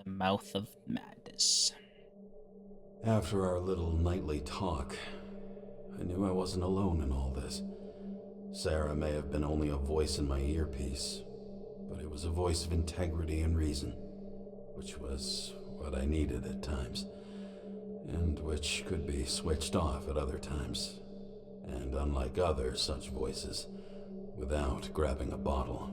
The mouth of madness. After our little nightly talk, I knew I wasn't alone in all this. Sarah may have been only a voice in my earpiece, but it was a voice of integrity and reason, which was what I needed at times, and which could be switched off at other times, and unlike other such voices, without grabbing a bottle.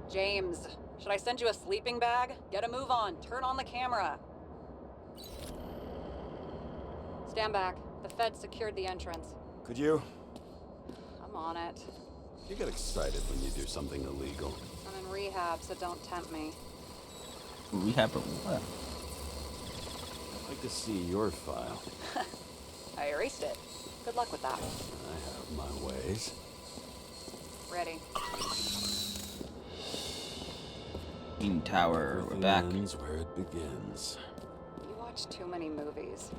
James, should I send you a sleeping bag? Get a move on. Turn on the camera. Stand back. The Fed secured the entrance. Could you? I'm on it. You get excited when you do something illegal. I'm in rehab, so don't tempt me. Rehab or what? I'd like to see your file. I erased it. Good luck with that. I have my ways. Ready. Tower, we're back. Ends where it begins. You watch too many movies.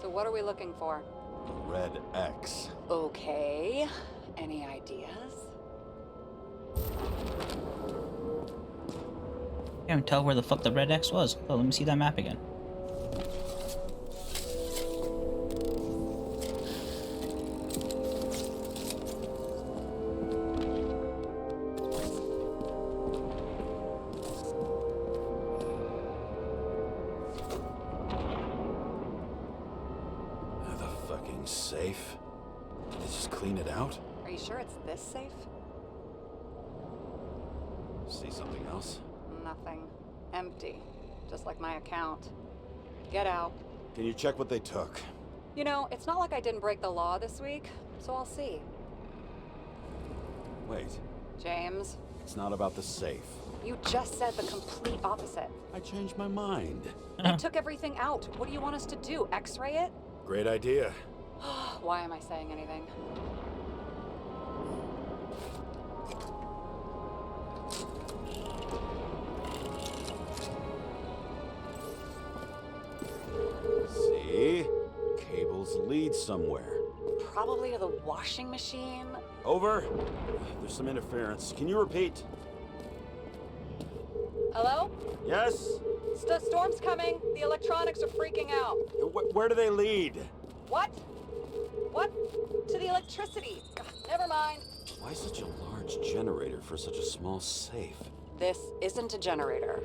So what are we looking for? The red X. Okay. Any ideas? Can't tell where the fuck the red X was. Oh, let me see that map again. Safe? Did they just clean it out? Are you sure it's this safe? See something else? Nothing. Empty. Just like my account. Get out. Can you check what they took? You know, it's not like I didn't break the law this week, so I'll see. Wait. James. It's not about the safe. You just said the complete opposite. I changed my mind. They took everything out. What do you want us to do? X-ray it? Great idea. Why am I saying anything? See? Cables lead somewhere. Probably to the washing machine. Over. There's some interference. Can you repeat? Hello? Yes? Storm's coming. The electronics are freaking out. Where do they lead? What? What? To the electricity. Never mind. Why such a large generator for such a small safe? This isn't a generator.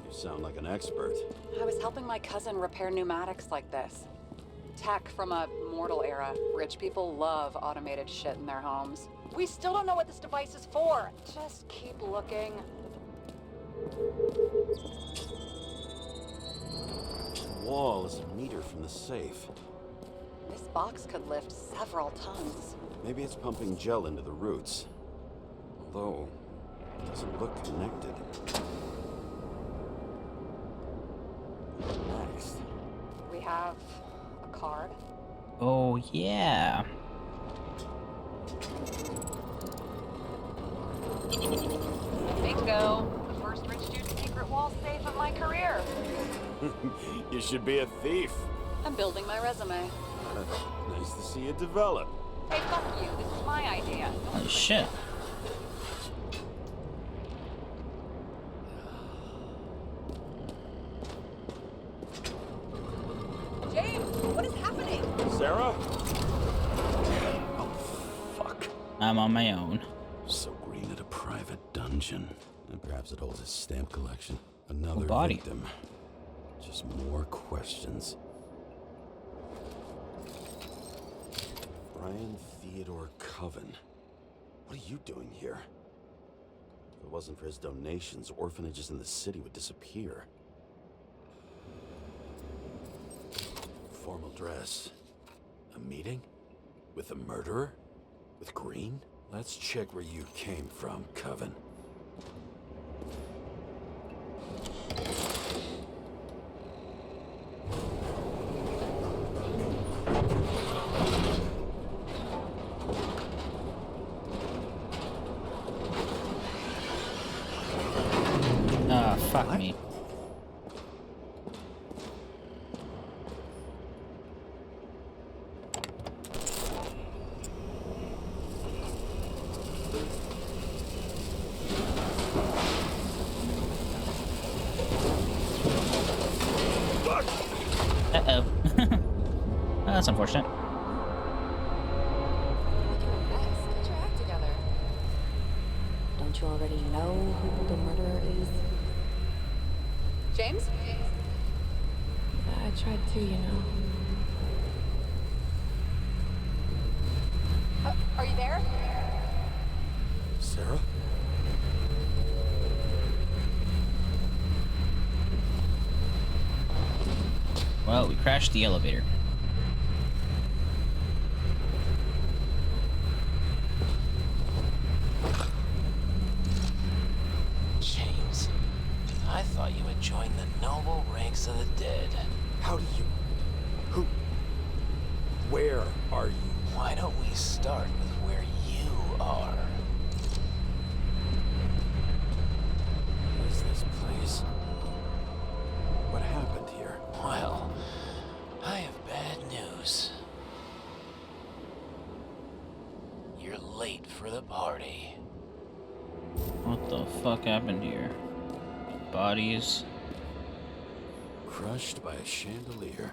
You sound like an expert. I was helping my cousin repair pneumatics like this. Tech from a mortal era. Rich people love automated shit in their homes. We still don't know what this device is for. Just keep looking. The wall is a meter from the safe. This box could lift several tons. Maybe it's pumping gel into the roots. Although, it doesn't look connected. Next. We have a card. Oh, yeah. Bingo. The first rich dude's secret wall safe of my career. You should be a thief. I'm building my resume. Nice to see it develop. Hey, fuck you. This is my idea. Oh, shit. James, what is happening? Sarah? Oh, fuck. I'm on my own. So Green at a private dungeon. And perhaps it holds his stamp collection. Another body. victim. Just more questions. Brian Theodore Coven. What are you doing here? If it wasn't for his donations, orphanages in the city would disappear. Formal dress. A meeting? With the murderer? With Green? Let's check where you came from, Coven. Fuck me. Uh-oh. Oh, that's unfortunate. Making a mess. Get your act together. Don't you already know who the murderer is? James? Yeah, I tried to, you know. Are you there? Sarah? Well, we crashed the elevator. James, I thought you had joined the noble ranks of the dead. How do you... Who... Where are you? Why don't we start with where you are? What is this place? What happened here? Well, I have bad news. You're late for the party. What the fuck happened here? Bodies. Crushed by a chandelier.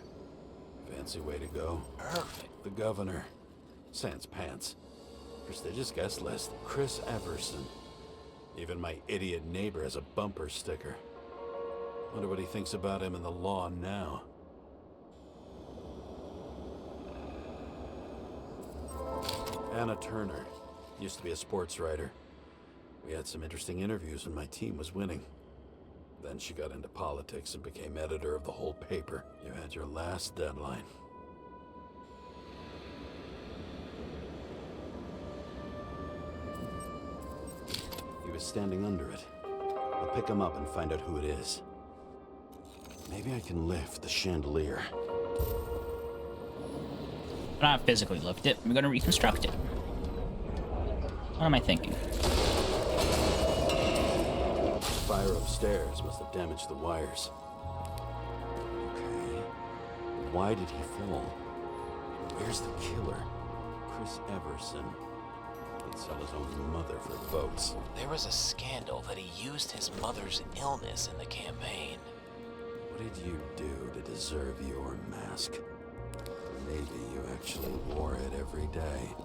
Fancy way to go. Perfect. The governor. Sans pants. Prestigious guest list. Chris Everson. Even my idiot neighbor has a bumper sticker. Wonder what he thinks about him in the law now. Anna Turner. Used to be a sports writer. We had some interesting interviews when my team was winning. Then she got into politics and became editor of the whole paper. You had your last deadline. He was standing under it. I'll pick him up and find out who it is. Maybe I can lift the chandelier. We're not physically lift it. We're gonna reconstruct it. What am I thinking? Fire upstairs must have damaged the wires. Okay. Why did he fall? Where's the killer? Chris Everson. He'd sell his own mother for votes. There was a scandal that he used his mother's illness in the campaign. What did you do to deserve your mask? Maybe you actually wore it every day.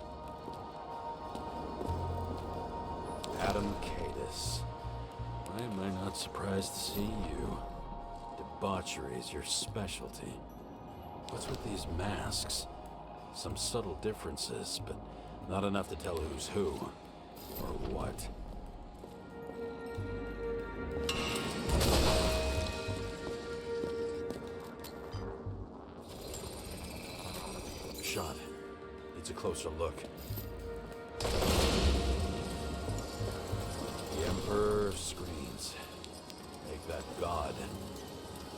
Adam Cadis. Why am I not surprised to see you? Debauchery is your specialty. What's with these masks? Some subtle differences, but not enough to tell who's who. Or what. Shot. Needs a closer look. The Emperor of Screens. Make that God.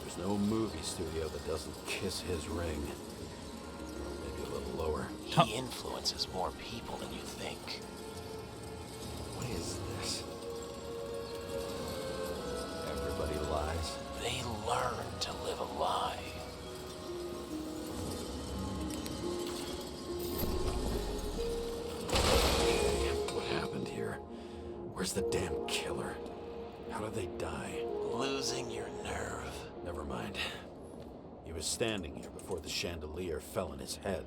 There's no movie studio that doesn't kiss his ring. Maybe a little lower. He influences more people than you think. What is this? Everybody lies. They learn to live a lie. What happened here? Where's the damn killer? How did they die? Losing your nerve. Never mind. He was standing here before the chandelier fell on his head.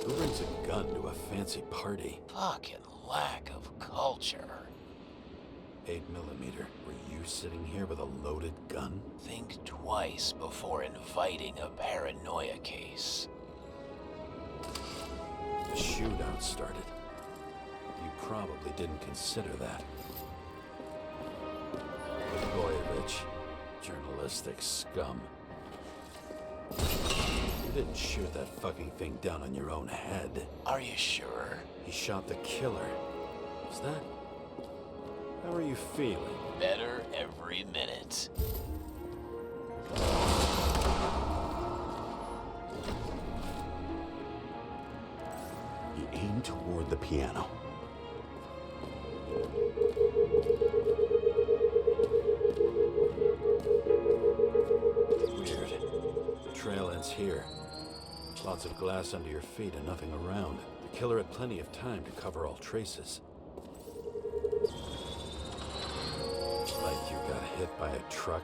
Who brings a gun to a fancy party? Fucking lack of culture. 8mm. Were you sitting here with a loaded gun? Think twice before inviting a paranoia case. The shootout started. You probably didn't consider that. Blagojevich, journalistic scum. You didn't shoot that fucking thing down on your own head. Are you sure? He shot the killer. Is that... How are you feeling? Better every minute. He aimed toward the piano. Weird. The trail ends here. Lots of glass under your feet and nothing around. The killer had plenty of time to cover all traces. Like you got hit by a truck.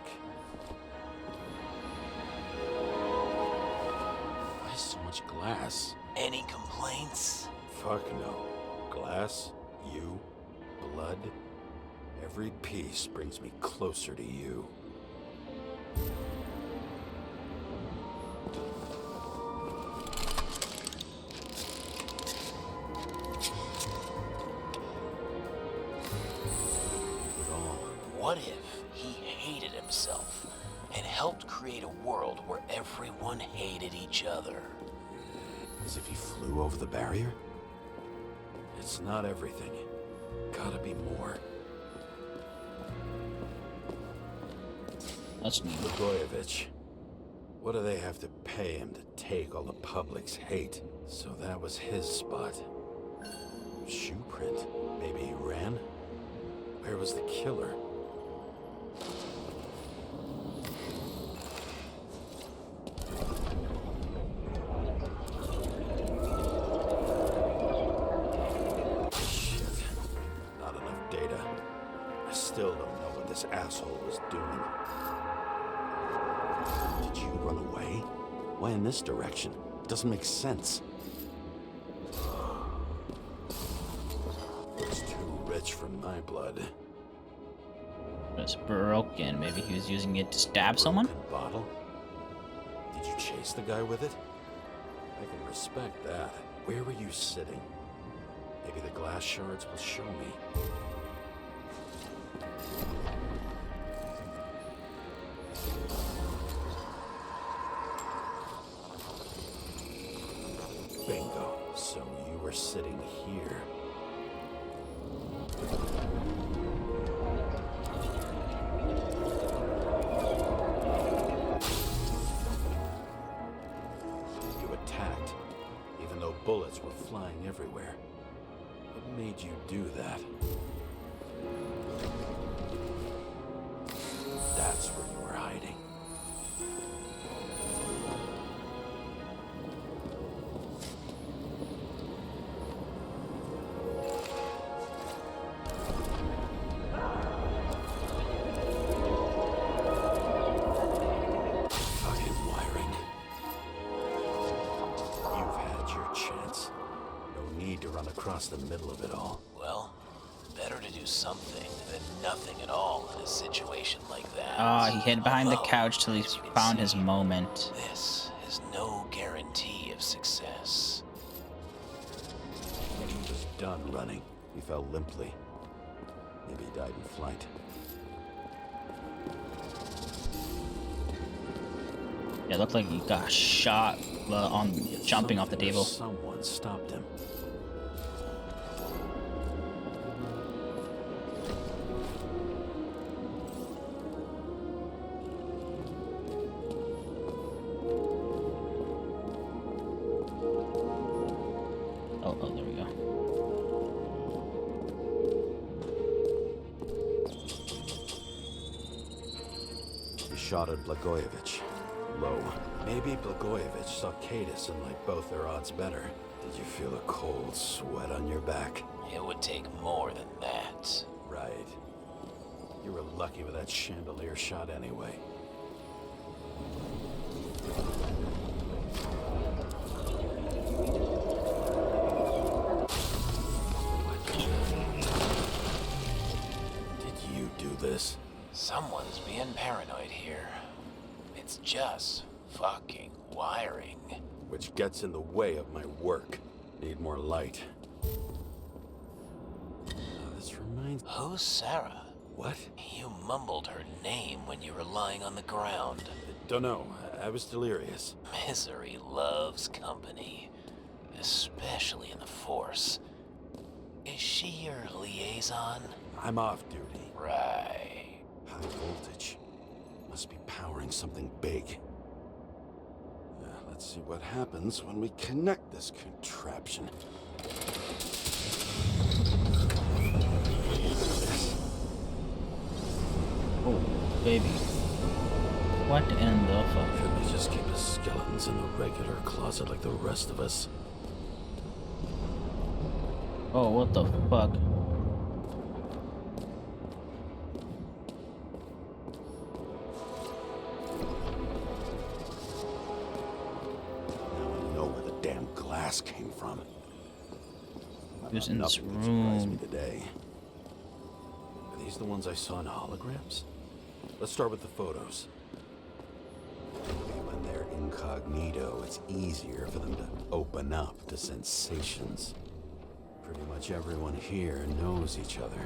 Why so much glass? Any complaints? Fuck no. Glass, you, blood. Every piece brings me closer to you. What if he hated himself and helped create a world where everyone hated each other? As if he flew over the barrier? It's not everything. Gotta be more. That's new. Blagojevich. What do they have to pay him to take all the public's hate? So that was his spot. Shoe print. Maybe he ran? Where was the killer? Shit. Not enough data. I still don't know what this asshole was doing. Did you run away? Why in this direction? It doesn't make sense. It's too rich for my blood. It's broken. Maybe he was using it to stab someone? Broken bottle? Did you chase the guy with it? I can respect that. Where were you sitting? Maybe the glass shards will show me. Bingo. So you were sitting here. You attacked, even though bullets were flying everywhere. What made you do that? That's where you were hiding. Fucking wiring. You've had your chance. No need to run across the middle of it all. Well, better to do something than nothing at all in a situation like that. Ah, he hid behind the Although, couch till he as you can found see, his moment. This is no guarantee of success. When he was done running, he fell limply. Maybe he died in flight. Yeah, it looked like he got shot on jumping off the Something or table. Someone stopped him. Oh, there we go. He shot at Blagojevich. Low. Maybe Blagojevich saw Cadis and liked both their odds better. Did you feel a cold sweat on your back? It would take more than that. Right. You were lucky with that chandelier shot anyway. Did you do this? Someone's being paranoid here. It's just fucking wiring. Which gets in the way of my work. Need more light. This reminds... Who's Sarah? What? You mumbled her name when you were lying on the ground. Don't know. I was delirious. Misery loves company, especially in the Force. Is she your liaison? I'm off duty. Right. High voltage. Must be powering something big. Let's see what happens when we connect this contraption. Oh, baby. What in the fuck? Couldn't we just keep a skeletons in the regular closet like the rest of us. Oh, what the fuck? Now I know where the damn glass came from. Who's in this Nothing can surprise me room? today. Are these the ones I saw in holograms? Let's start with the photos. When they're incognito, it's easier for them to open up to sensations. Pretty much everyone here knows each other.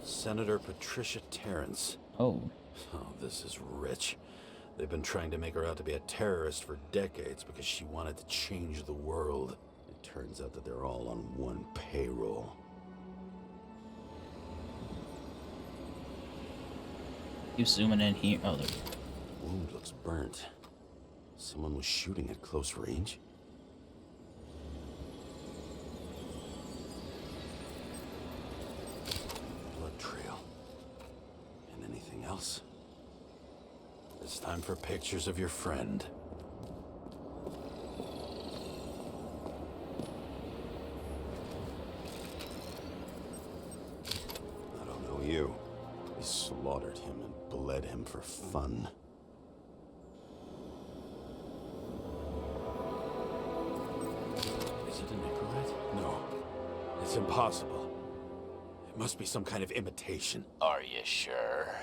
Senator Patricia Terrence. Oh, Oh, this is rich. They've been trying to make her out to be a terrorist for decades because she wanted to change the world. It turns out that they're all on one payroll. keep zooming in here. Oh, there. Wound looks burnt. Someone was shooting at close range? Blood trail. And anything else? It's time for pictures of your friend. I don't know you. They slaughtered him and bled him for fun. Is it a Nicorette? No. It's impossible. It must be some kind of imitation. Are you sure?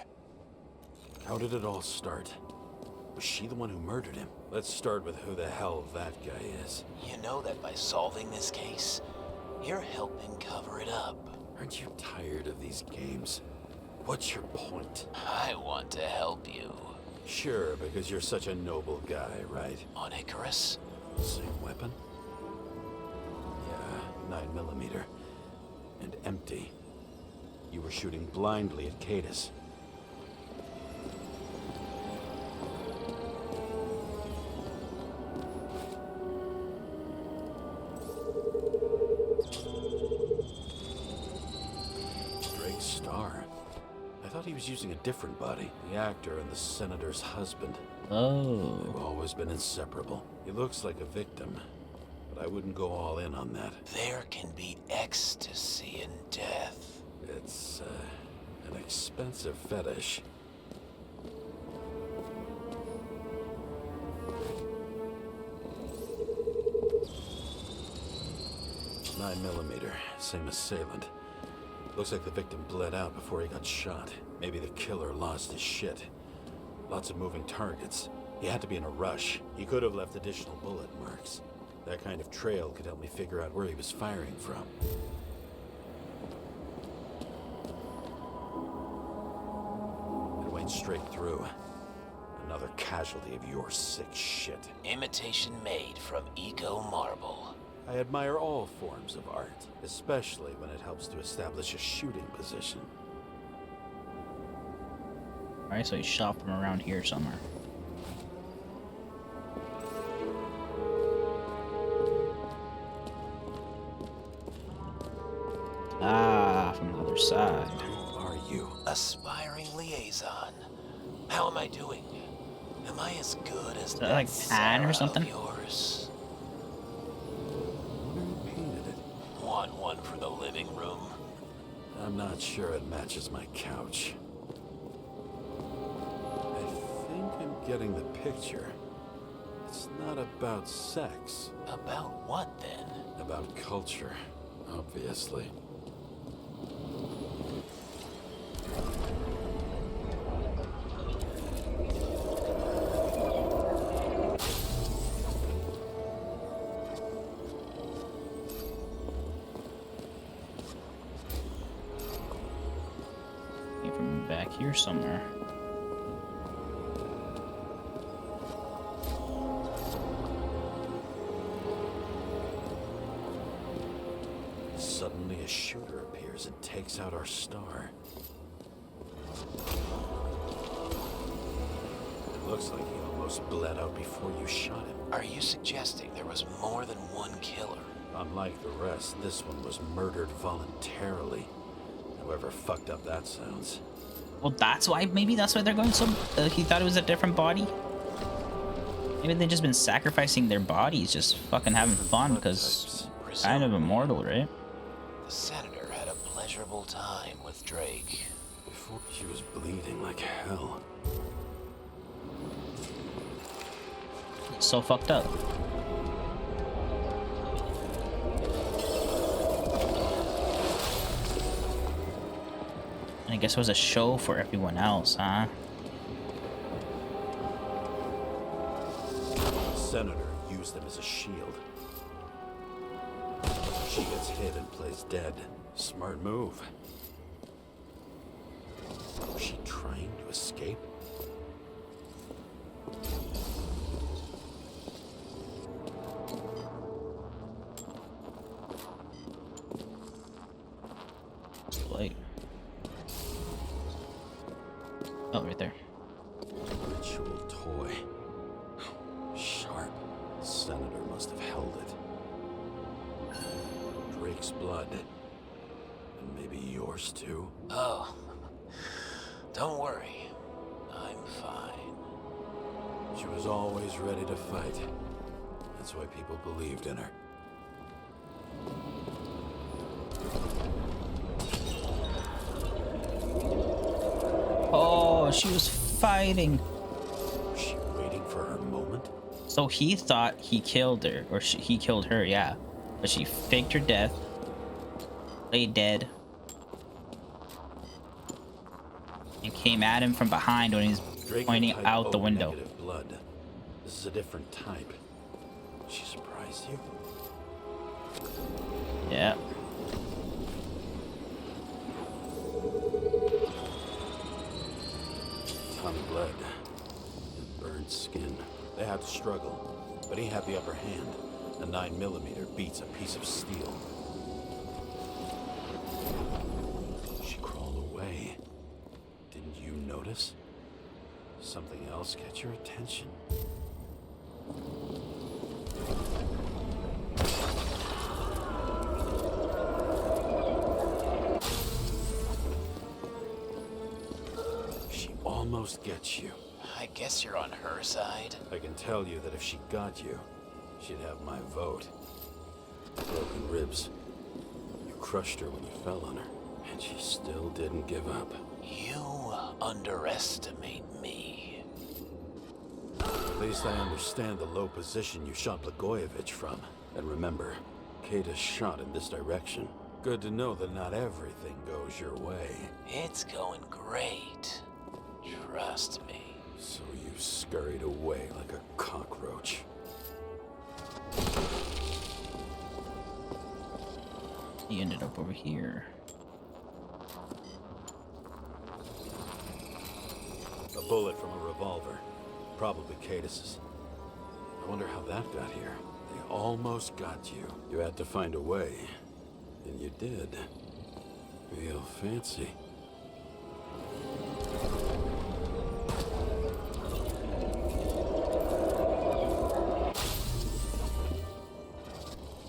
How did it all start? Was she the one who murdered him? Let's start with who the hell that guy is. You know that by solving this case, you're helping cover it up. Aren't you tired of these games? What's your point? I want to help you. Sure, because you're such a noble guy, right? On Icarus? Same weapon? Yeah, 9mm. And empty. You were shooting blindly at Cadus. Drake Star. I thought he was using a different body. The actor and the senator's husband. Oh. They've always been inseparable. He looks like a victim, but I wouldn't go all in on that. There can be ecstasy in death. It's, an expensive fetish. Nine millimeter, same assailant. Looks like the victim bled out before he got shot. Maybe the killer lost his shit. Lots of moving targets. He had to be in a rush. He could have left additional bullet marks. That kind of trail could help me figure out where he was firing from. It went straight through. Another casualty of your sick shit. Imitation made from eco marble. I admire all forms of art, especially when it helps to establish a shooting position. Alright, so he shot from around here somewhere. Ah, from the other side. Who are you? Aspiring liaison. How am I doing? Am I as good as that like tan or Sarah something? of yours? Who painted it? Want one for the living room? I'm not sure it matches my couch. I think I'm getting the picture. It's not about sex. About what then? About culture, obviously. Came from back here somewhere. Suddenly a shooter appears and takes out our star. It looks like he almost bled out before you shot him. Are you suggesting there was more than one killer? Unlike the rest, this one was murdered voluntarily. However fucked up that sounds. Well, that's why. Maybe that's why they're going so. He thought it was a different body. Maybe they've just been sacrificing their bodies, just fucking having fun, because kind of immortal, right? The senator had a pleasurable time with Drake. Before she was bleeding like hell. So fucked up. I guess it was a show for everyone else, huh? The senator used them as a shield. She gets hit and plays dead. Smart move. Was she trying to escape? Light. Oh, right there. Ritual toy. Sharp. The senator must have held it. Drake's blood. And maybe yours too. Oh, don't worry. I'm fine. She was always ready to fight. That's why people believed in her. Oh, she was fighting. Was she waiting for her moment? So he thought he killed her, or he killed her, yeah. But she faked her death, lay dead, and came at him from behind when he's Drake pointing had type out the O window. negative blood. This is a different type. She surprised you? Yeah. Ton of blood. And burned skin. They had to struggle, but he had the upper hand. A 9mm beats a piece of steel. She crawled away. Didn't you notice? Something else catch your attention? She almost gets you. I guess you're on her side. I can tell you that if she got you, she'd have my vote. Broken ribs. You crushed her when you fell on her, and she still didn't give up. You underestimate me. At least I understand the low position you shot Blagojevich from. And remember, Kata's shot in this direction. Good to know that not everything goes your way. It's going great. Trust me. So you scurried away like a cockroach. He ended up over here. A bullet from a revolver. Probably Katis's. I wonder how that got here. They almost got you. You had to find a way. And you did. Real fancy.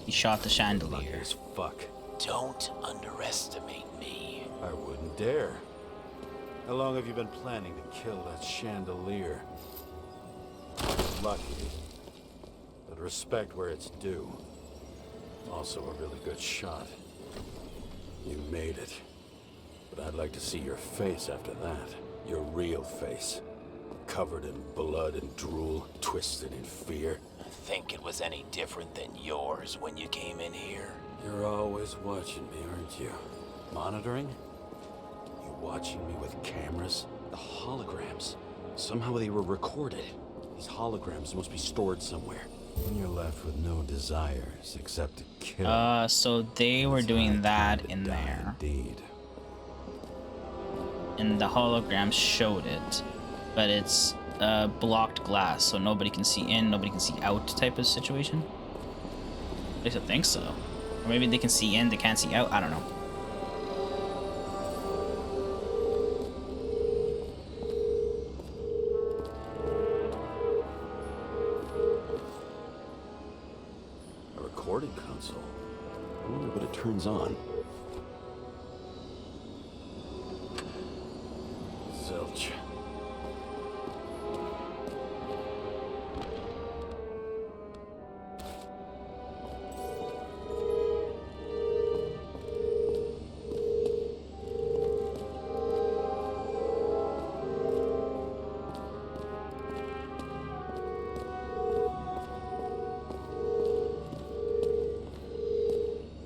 He shot the Lucky chandelier. as fuck. Don't underestimate me. I wouldn't dare. How long have you been planning to kill that chandelier? Lucky. But respect where it's due. Also a really good shot. You made it. But I'd like to see your face after that. Your real face. Covered in blood and drool, twisted in fear. Think it was any different than yours when you came in here? You're always watching me, aren't you? Monitoring? You watching me with cameras? The holograms. Somehow they were recorded. These holograms must be stored somewhere. When you're left with no desires except to kill. So they were doing that in Die there. Indeed. And the hologram showed it. But it's blocked glass, so nobody can see in, nobody can see out type of situation. At least I think so. Or maybe they can see in, they can't see out, I don't know. A recording console. console. I wonder what it turns on. Zilch.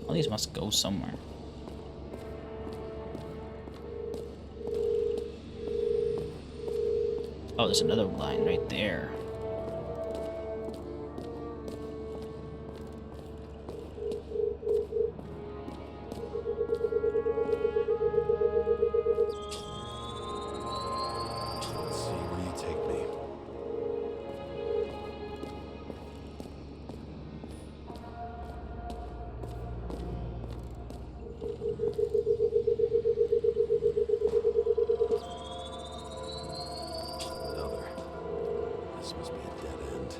All these must go somewhere. Oh, there's another line right there. Let's see where you take me. Another. This must be a dead end.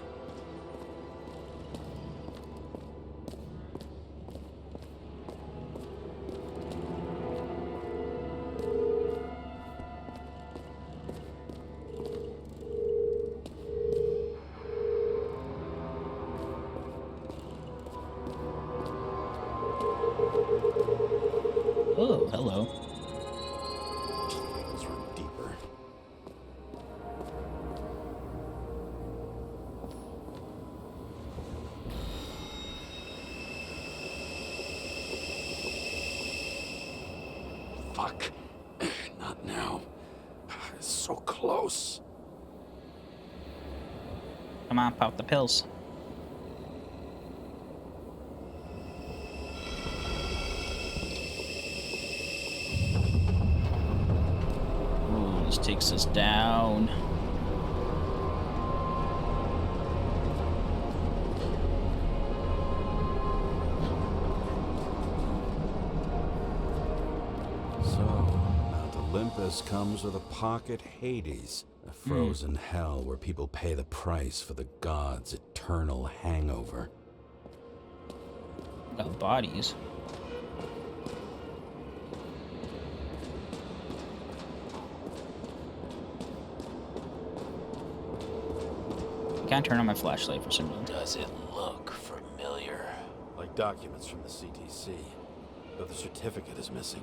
Oh, hello. Let's run deeper. Fuck. Not now. It's so close. Come on, pop the pills. Ooh, this takes us down. So, Mount Olympus comes with a pocket Hades, a frozen hell where people pay the price for the gods' eternal hangover. Got bodies. Can't turn on my flashlight for some reason. Does it look familiar? Like documents from the CTC, but the certificate is missing.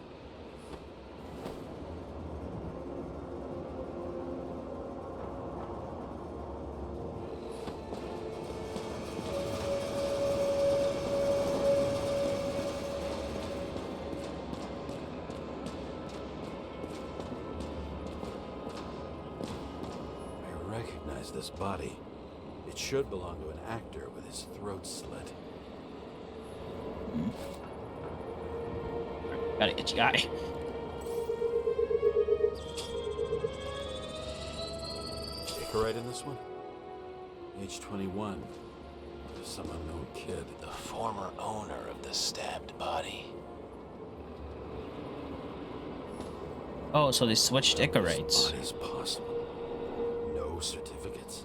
I recognize this body. It should belong to an actor with his throat slit. Got an itchy eye. Icarite in this one? Age 21. There's some unknown kid. The former owner of the stabbed body. Oh, so they switched This Icarites. body's possible. No certificates.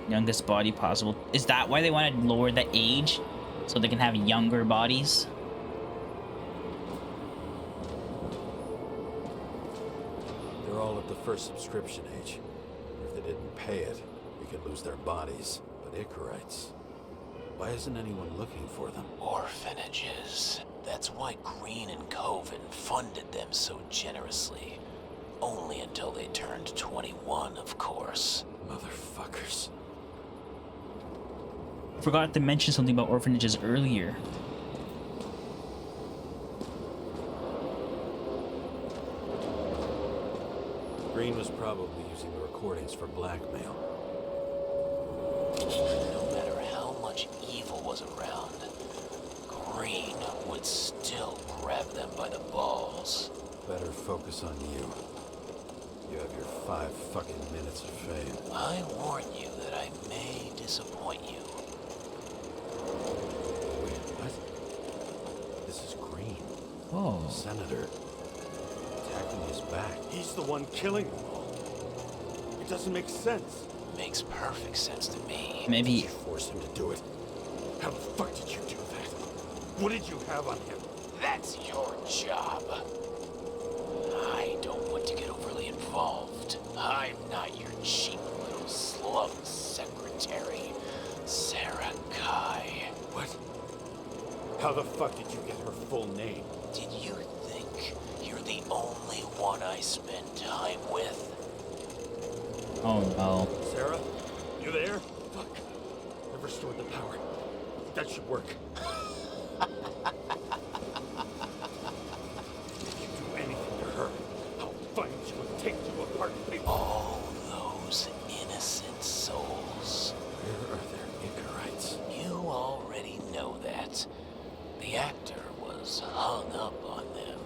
Youngest body possible. Is that why they want to lower the age? So they can have younger bodies? They're all at the first subscription age. If they didn't pay it, we could lose their bodies. But Icarites, why isn't anyone looking for them? Orphanages. That's why Green and Coven funded them so generously. Only until they turned 21, of course. Motherfuckers. Forgot to mention something about orphanages earlier. Green was probably using the recordings for blackmail. No matter how much evil was around, Green would still grab them by the balls. Better focus on you. You have your 5 fucking minutes of fame. I warn you that I may disappoint you. Wait, what? This is Green. Whoa. Senator. Attacking his back. He's the one killing them all. It doesn't make sense. Makes perfect sense to me. Maybe You forced him to do it. How the fuck did you do that? What did you have on him? That's your job. I don't want to get overly involved. I'm not your cheap little slum secretary, Sarah Kai. What? How the fuck did you get her full name? Did you think you're the only one I spend time with? Oh no. Sarah? You there? Fuck. I've restored the power. That should work. If you do anything to her, I'll find you and take you apart, people. All those innocent souls. Where are their Icarites? You already know that. The actor was hung up on them.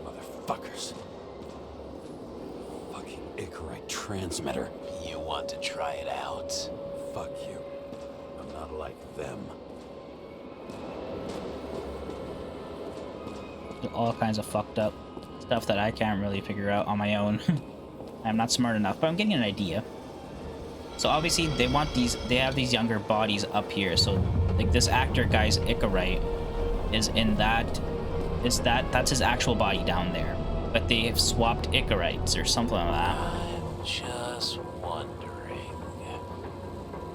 Motherfuckers. Fucking Icarite transmitter. You want to try it out? Fuck you. I'm not like them. All kinds of fucked up stuff that I can't really figure out on my own. I'm not smart enough, but I'm getting an idea. So obviously they have these younger bodies up here. So like this actor guy's Icarite is in that's his actual body down there. But they have swapped Icarites or something like that. I'm just wondering.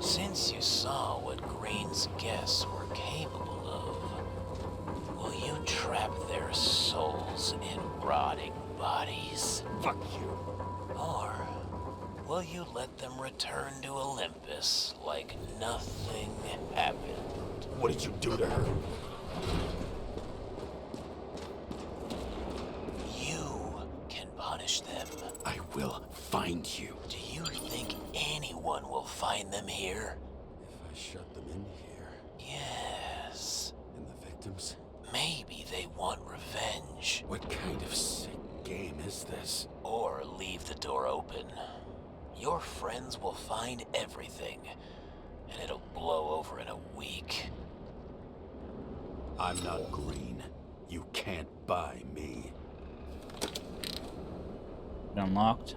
Since you saw what Green's guests were capable of, will you trap their souls in rotting bodies? Fuck you. Or will you let them return to Olympus like nothing happened? What did you do to her? You can punish them. I will find you. Do you think anyone will find them here? If I shut them in here, Yes. and the victims, Maybe they want revenge. what kind of sick game is this? Or leave the door open. Your friends will find everything, and it'll blow over in a week. I'm not green. You can't buy me. Unlocked.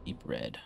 Deep red.